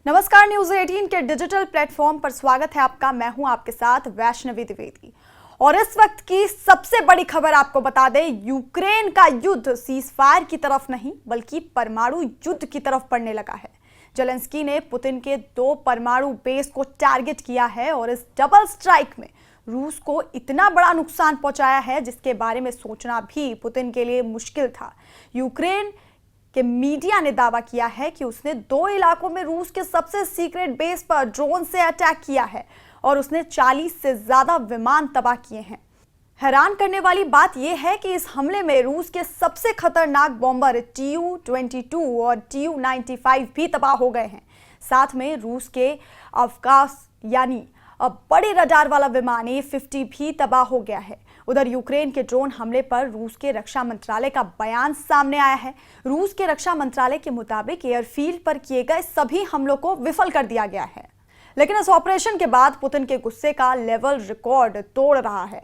नमस्कार, न्यूज 18 के digital platform पर स्वागत है आपका। मैं हूं आपके साथ वैष्णवी द्विवेदी और इस वक्त की सबसे बड़ी खबर आपको बता दें, यूक्रेन का युद्ध सीजफायर की तरफ नहीं बल्कि परमाणु युद्ध की तरफ बढ़ने लगा है। जेलेंस्की ने पुतिन के 2 परमाणु बेस को टारगेट किया है और इस डबल स्ट्राइक में रूस को इतना बड़ा नुकसान पहुंचाया है जिसके बारे में सोचना भी पुतिन के लिए मुश्किल था। यूक्रेन के मीडिया ने दावा किया है कि उसने 2 इलाकों में रूस के सबसे सीक्रेट बेस पर ड्रोन से अटैक किया है और उसने 40 से ज्यादा विमान तबाह किए हैं। हैरान करने वाली बात यह है कि इस हमले में रूस के सबसे खतरनाक बॉम्बर Tu-22 और Tu-95 भी तबाह हो गए हैं। साथ में रूस के अवकाश यानी बड़े रडार वाला विमान A-50 भी तबाह हो गया है। उधर यूक्रेन के ड्रोन हमले पर रूस के रक्षा मंत्रालय का बयान सामने आया है। रूस के रक्षा मंत्रालय के मुताबिक एयरफील्ड पर किए गए सभी हमलों को विफल कर दिया गया है, लेकिन इस ऑपरेशन के बाद पुतिन के गुस्से का लेवल रिकॉर्ड तोड़ रहा है।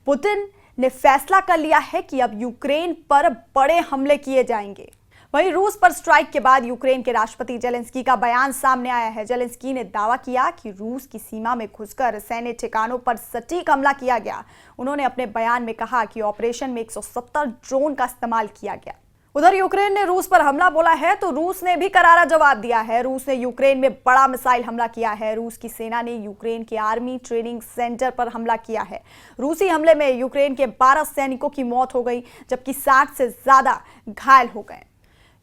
पुतिन ने फैसला कर लिया है कि अब यूक्रेन पर बड़े हमले किए जाएंगे। वहीं रूस पर स्ट्राइक के बाद यूक्रेन के राष्ट्रपति जेलेंस्की का बयान सामने आया है। जेलेंस्की ने दावा किया कि रूस की सीमा में घुसकर सैन्य ठिकानों पर सटीक हमला किया गया। उन्होंने अपने बयान में कहा कि ऑपरेशन में 170 ड्रोन का इस्तेमाल किया गया। उधर यूक्रेन ने रूस पर हमला बोला है तो रूस ने भी करारा जवाब दिया है। रूस ने यूक्रेन में बड़ा मिसाइल हमला किया है। रूस की सेना ने यूक्रेन के आर्मी ट्रेनिंग सेंटर पर हमला किया है। रूसी हमले में यूक्रेन के 12 सैनिकों की मौत हो गई जबकि 60 से ज्यादा घायल हो गए।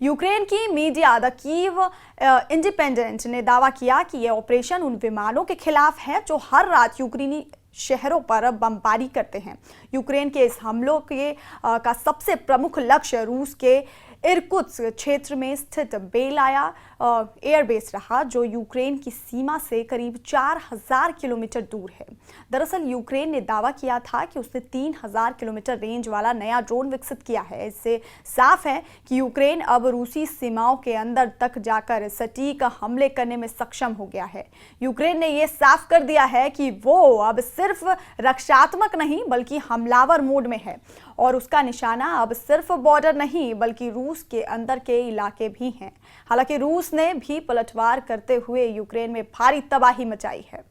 यूक्रेन की मीडिया द कीव इंडिपेंडेंट ने दावा किया कि यह ऑपरेशन उन विमानों के खिलाफ है जो हर रात यूक्रेनी शहरों पर बमबारी करते हैं। यूक्रेन के इस हमलों के का सबसे प्रमुख लक्ष्य रूस के इरकुत्स्क क्षेत्र में स्थित बेलाया एयरबेस रहा, जो यूक्रेन की सीमा से करीब 4000 किलोमीटर दूर है। दरअसल यूक्रेन ने दावा किया था कि उसने 3000 किलोमीटर रेंज वाला नया ड्रोन विकसित किया है। इससे साफ है कि यूक्रेन अब रूसी सीमाओं के अंदर तक जाकर सटीक हमले करने में सक्षम हो गया है। यूक्रेन ने यह साफ कर दिया है कि वो अब सिर्फ रक्षात्मक नहीं बल्कि हमलावर मोड में है और उसका निशाना अब सिर्फ बॉर्डर नहीं बल्कि रूस के अंदर के इलाके भी हैं। हालांकि रूस ने भी पलटवार करते हुए यूक्रेन में भारी तबाही मचाई है।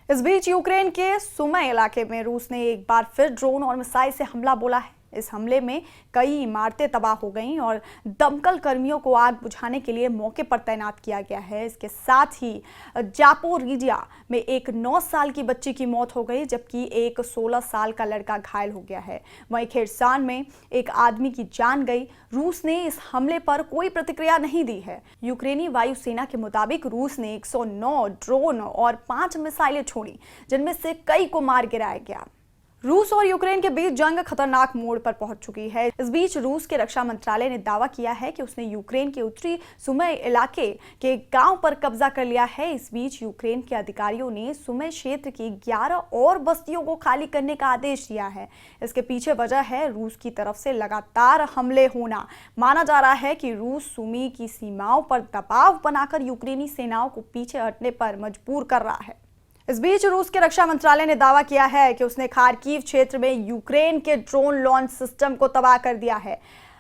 इस बीच यूक्रेन के सुमी इलाके में रूस ने एक बार फिर ड्रोन और मिसाइल से हमला बोला है। इस हमले में कई इमारतें तबाह हो गईं और दमकल कर्मियों को आग बुझाने के लिए मौके पर तैनात किया गया है। इसके साथ ही जापोरिजिया में एक 9 साल की बच्ची की मौत हो गई जबकि एक 16 साल का लड़का घायल हो गया है। वहीं खेरसान में एक आदमी की जान गई। रूस ने इस हमले पर कोई प्रतिक्रिया नहीं दी है। यूक्रेनी वायुसेना के मुताबिक रूस ने 109 ड्रोन और 5 मिसाइलें छोड़ी जिनमें से कई को मार गिराया गया। रूस और यूक्रेन के बीच जंग खतरनाक मोड़ पर पहुंच चुकी है। इस बीच रूस के रक्षा मंत्रालय ने दावा किया है कि उसने यूक्रेन के उत्तरी सुमी इलाके के गांव पर कब्जा कर लिया है। इस बीच यूक्रेन के अधिकारियों ने सुमी क्षेत्र की 11 और बस्तियों को खाली करने का आदेश दिया है। इसके पीछे वजह है रूस की तरफ से लगातार हमले होना। माना जा रहा है कि रूस सुमी की सीमाओं पर दबाव बनाकर यूक्रेनी सेनाओं को पीछे हटने पर मजबूर कर रहा है। इस बीच रूस के रक्षा मंत्रालय ने दावा किया है कि उसने खार्किव क्षेत्र में यूक्रेन के ड्रोन लॉन्च सिस्टम को तबाह कर दिया है।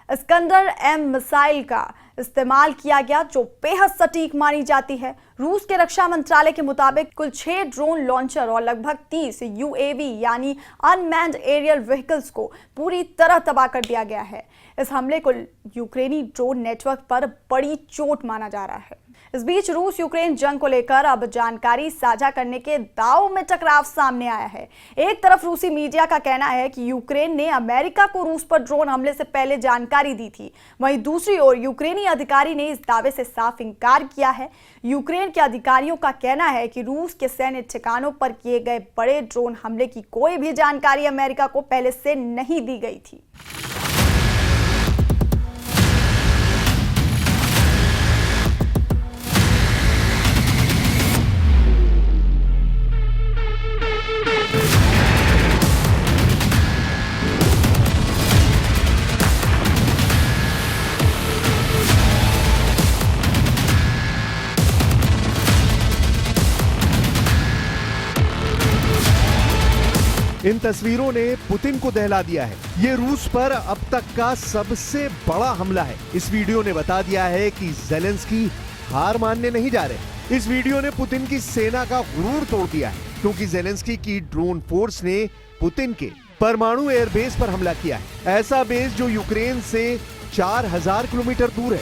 इस्कंदर-M मिसाइल का इस्तेमाल किया गया जो बेहद सटीक मानी जाती है। रूस के रक्षा मंत्रालय के मुताबिक कुल 6 ड्रोन लॉन्चर और लगभग 30 UAV यानी अनमैन्ड एरियल व्हीकल्स को पूरी तरह तबाह कर दिया गया है। इस हमले को यूक्रेनी ड्रोन नेटवर्क पर बड़ी चोट माना जा रहा है। इस बीच रूस यूक्रेन जंग को लेकर अब जानकारी साझा करने के दाव में टकराव सामने आया है। एक तरफ रूसी मीडिया का कहना है कि यूक्रेन ने अमेरिका को रूस पर ड्रोन हमले से पहले जानकारी दी थी, वहीं दूसरी ओर यूक्रेनी अधिकारी ने इस दावे से साफ इंकार किया है। यूक्रेन के अधिकारियों का कहना है कि रूस के सैन्य ठिकानों पर किए गए बड़े ड्रोन हमले की कोई भी जानकारी अमेरिका को पहले से नहीं दी गई थी। इन तस्वीरों ने पुतिन को दहला दिया है। ये रूस पर अब तक का सबसे बड़ा हमला है। इस वीडियो ने बता दिया है कि जेलेंस्की हार मानने नहीं जा रहे। इस वीडियो ने पुतिन की सेना का गुरूर तोड़ दिया है, क्योंकि जेलेंस्की की ड्रोन फोर्स ने पुतिन के परमाणु एयरबेस पर हमला किया है। ऐसा बेस जो यूक्रेन से 4000 किलोमीटर दूर है।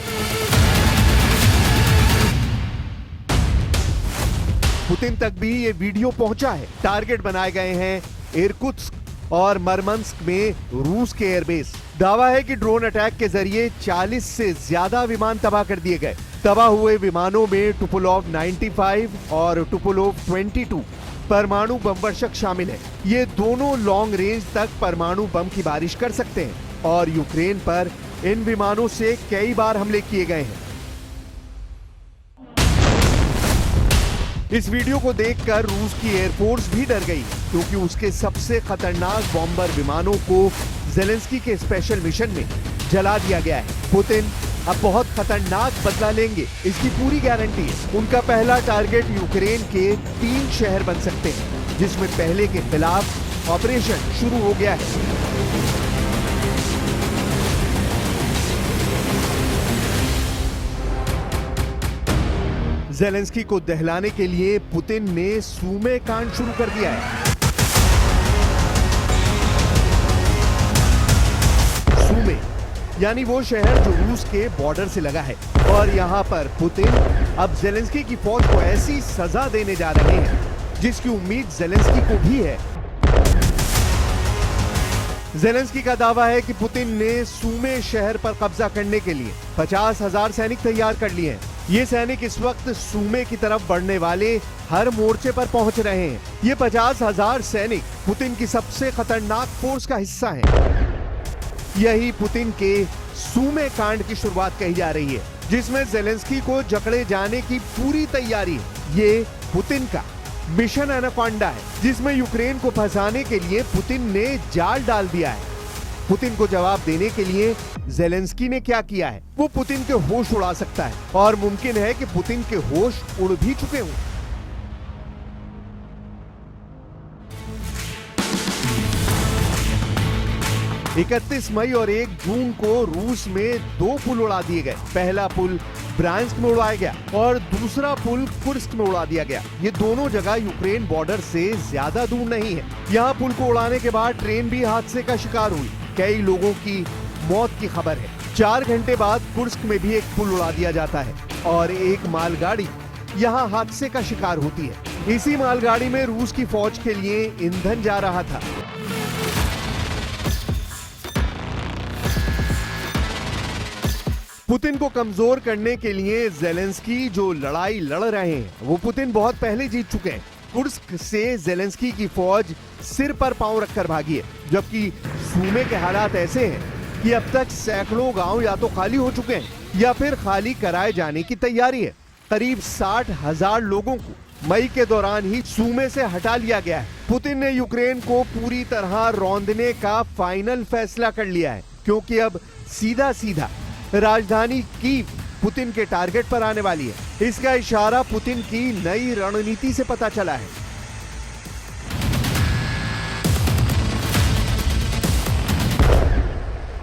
पुतिन तक भी ये वीडियो पहुंचा है। टारगेट बनाए गए हैं इरकुत्स्क और मरमंस्क में रूस के एयरबेस। दावा है कि ड्रोन अटैक के जरिए 40 से ज्यादा विमान तबाह कर दिए गए। तबाह हुए विमानों में टुपोलोव 95 और टुपोलोव 22 परमाणु बम वर्षक शामिल है। ये दोनों लॉन्ग रेंज तक परमाणु बम की बारिश कर सकते हैं और यूक्रेन पर इन विमानों से कई बार हमले किए गए हैं। इस वीडियो को देखकर रूस की एयरफोर्स भी डर गई, क्योंकि उसके सबसे खतरनाक बॉम्बर विमानों को जेलेंस्की के स्पेशल मिशन में जला दिया गया है। पुतिन अब बहुत खतरनाक बदला लेंगे, इसकी पूरी गारंटी है। उनका पहला टारगेट यूक्रेन के 3 शहर बन सकते हैं, जिसमें पहले के खिलाफ ऑपरेशन शुरू हो गया है। जेलेंस्की को दहलाने के लिए पुतिन ने सूमे कांड शुरू कर दिया है। सूमे यानी वो शहर जो रूस के बॉर्डर से लगा है, और यहाँ पर पुतिन अब जेलेंस्की की फौज को ऐसी सजा देने जा रहे हैं जिसकी उम्मीद जेलेंस्की को भी है। जेलेंस्की का दावा है कि पुतिन ने सूमे शहर पर कब्जा करने के लिए 50,000 सैनिक तैयार कर लिए हैं। ये सैनिक इस वक्त सूमे की तरफ बढ़ने वाले हर मोर्चे पर पहुंच रहे हैं। ये 50,000 सैनिक पुतिन की सबसे खतरनाक फोर्स का हिस्सा हैं। यही पुतिन के सूमे कांड की शुरुआत कही जा रही है, जिसमें जेलेंस्की को जकड़े जाने की पूरी तैयारी है। ये पुतिन का मिशन एनाकोंडा है, जिसमें यूक्रेन को फंसाने के लिए पुतिन ने जाल डाल दिया है। पुतिन को जवाब देने के लिए जेलेंस्की ने क्या किया है, वो पुतिन के होश उड़ा सकता है, और मुमकिन है कि पुतिन के होश उड़ भी चुके हों। इकतीस मई और 1 जून को रूस में 2 पुल उड़ा दिए गए। पहला पुल ब्रांस्क में उड़ाया गया और दूसरा पुल कुर्स्क में उड़ा दिया गया। ये दोनों जगह यूक्रेन बॉर्डर से ज्यादा दूर नहीं है। यहाँ पुल को उड़ाने के बाद ट्रेन भी हादसे का शिकार हुई। कई लोगों की मौत की खबर है। 4 घंटे बाद कुर्स्क में भी एक पुल उड़ा दिया जाता है और एक मालगाड़ी यहाँ हादसे का शिकार होती है। इसी मालगाड़ी में रूस की फौज के लिए ईंधन जा रहा था। पुतिन को कमजोर करने के लिए जेलेंस्की जो लड़ाई लड़ रहे हैं, वो पुतिन बहुत पहले जीत चुके हैं। कुर्स्क से जेलेंस्की की फौज सिर पर पांव रखकर भागी है, जबकि सूमे के हालात ऐसे हैं कि अब तक सैकड़ों गांव या तो खाली हो चुके हैं या फिर खाली कराए जाने की तैयारी है। करीब 60,000 लोगों को मई के दौरान ही सूमे से हटा लिया गया है। पुतिन ने यूक्रेन को पूरी तरह रौंदने का फाइनल फैसला कर लिया है, क्योंकि अब सीधा सीधा राजधानी कीव पुतिन के टारगेट पर आने वाली है। इसका इशारा पुतिन की नई रणनीति से पता चला है।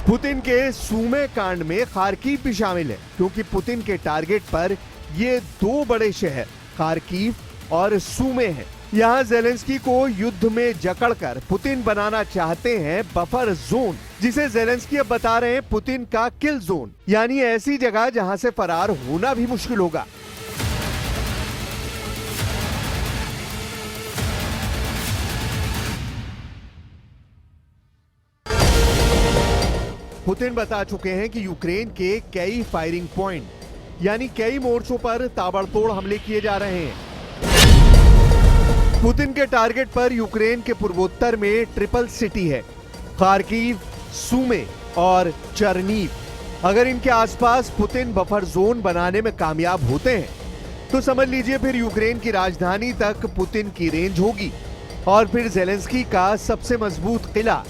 पुतिन के सूमे कांड में खार्किव भी शामिल है, क्योंकि पुतिन के टारगेट पर ये 2 बड़े शहर खार्किव और सूमे हैं। यहाँ जेलेंस्की को युद्ध में जकड़कर पुतिन बनाना चाहते हैं बफर जोन, जिसे जेलेंस्की अब बता रहे हैं पुतिन का किल जोन, यानी ऐसी जगह जहां से फरार होना भी मुश्किल होगा। पुतिन बता चुके हैं कि यूक्रेन के कई फायरिंग पॉइंट यानी कई मोर्चों पर ताबड़तोड़ हमले किए जा रहे हैं। पुतिन के टारगेट पर यूक्रेन के पूर्वोत्तर में ट्रिपल सिटी है, खार्किव, सूमे और चर्नीव। अगर इनके आसपास पुतिन बफर जोन बनाने में कामयाब होते हैं तो समझ लीजिए फिर यूक्रेन की राजधानी तक पुतिन की रेंज होगी, और फिर जेलेंस्की का सबसे मजबूत किला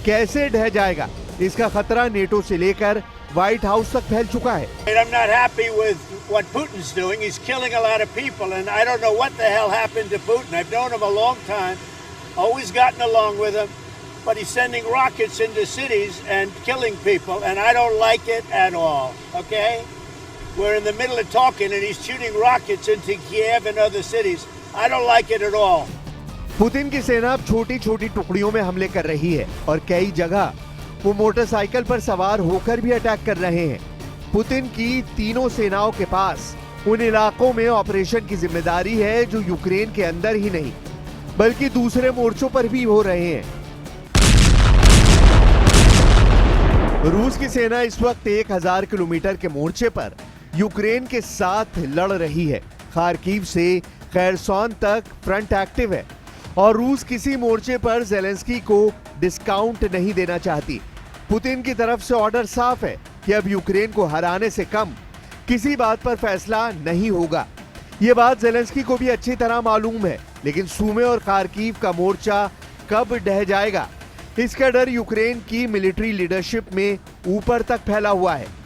कैसे ढह जाएगा, इसका खतरा नेटो से लेकर व्हाइट हाउस तक फैल चुका है। I'm not happy with what Putin's doing. He's killing a lot of people, and I don't know what the hell happened to Putin. I've known him a long time, always gotten along with him, but he's sending rockets into cities and killing people, and I don't like it at all, okay? We're in the middle of talking and he's shooting rockets into Kiev and other cities. I don't like it at all. Putin की सेना अब छोटी छोटी टुकड़ियों में हमले कर रही है और कई जगह वो मोटरसाइकिल पर सवार होकर भी अटैक कर रहे हैं। पुतिन की तीनों सेनाओं के पास उन इलाकों में ऑपरेशन की जिम्मेदारी है जो यूक्रेन के अंदर ही नहीं बल्कि दूसरे मोर्चों पर भी हो रहे हैं। रूस की सेना इस वक्त 1000 किलोमीटर के मोर्चे पर यूक्रेन के साथ लड़ रही है। खार्किव से खैरसोन तक फ्रंट एक्टिव है और रूस किसी मोर्चे पर ज़ेलेंस्की को डिस्काउंट नहीं देना चाहती। पुतिन की तरफ से ऑर्डर साफ है कि अब यूक्रेन को हराने से कम किसी बात पर फैसला नहीं होगा। ये बात ज़ेलेंस्की को भी अच्छी तरह मालूम है, लेकिन सूमे और खार्किव का मोर्चा कब ढह जाएगा इसका डर यूक्रेन की मिलिट्री लीडरशिप में ऊपर तक फैला हुआ है।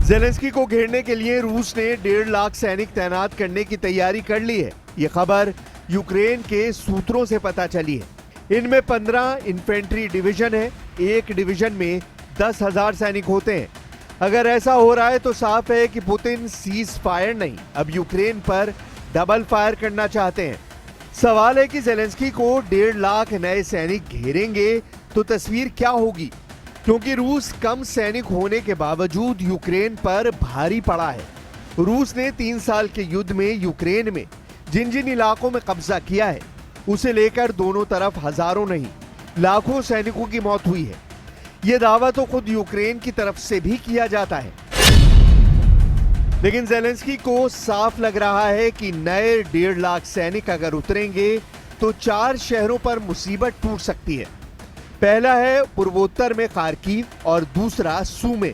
ज़ेलेंस्की को घेरने के लिए रूस ने 1.5 लाख सैनिक तैनात करने की तैयारी कर ली है। ये खबर यूक्रेन के सूत्रों से पता चली है। इनमें 15 इन्फेंट्री डिवीजन है। एक डिवीजन में 10,000 सैनिक होते हैं। अगर ऐसा हो रहा है तो साफ है कि पुतिन सीज फायर नहीं, अब यूक्रेन पर डबल फायर करना चाहते हैं। सवाल है कि ज़ेलेंस्की को 1.5 लाख नए सैनिक घेरेंगे तो तस्वीर क्या होगी, क्योंकि रूस कम सैनिक होने के बावजूद यूक्रेन पर भारी पड़ा है। रूस ने 3 साल के युद्ध में यूक्रेन में जिन जिन इलाकों में कब्जा किया है उसे लेकर दोनों तरफ हजारों नहीं लाखों सैनिकों की मौत हुई है। यह दावा तो खुद यूक्रेन की तरफ से भी किया जाता है, लेकिन ज़ेलेंस्की को साफ लग रहा है कि नए 1.5 लाख सैनिक अगर उतरेंगे तो 4 शहरों पर मुसीबत टूट सकती है। पहला है पूर्वोत्तर में खार्किव और दूसरा सूमे,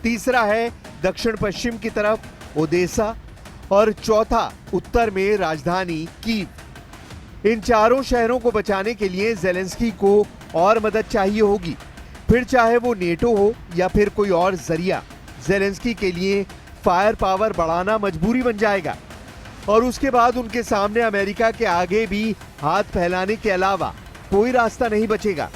तीसरा है दक्षिण पश्चिम की तरफ ओदेसा और चौथा उत्तर में राजधानी कीव। इन चारों शहरों को बचाने के लिए ज़ेलेंस्की को और मदद चाहिए होगी, फिर चाहे वो नेटो हो या फिर कोई और जरिया। ज़ेलेंस्की के लिए फायर पावर बढ़ाना मजबूरी बन जाएगा और उसके बाद उनके सामने अमेरिका के आगे भी हाथ फैलाने के अलावा कोई रास्ता नहीं बचेगा।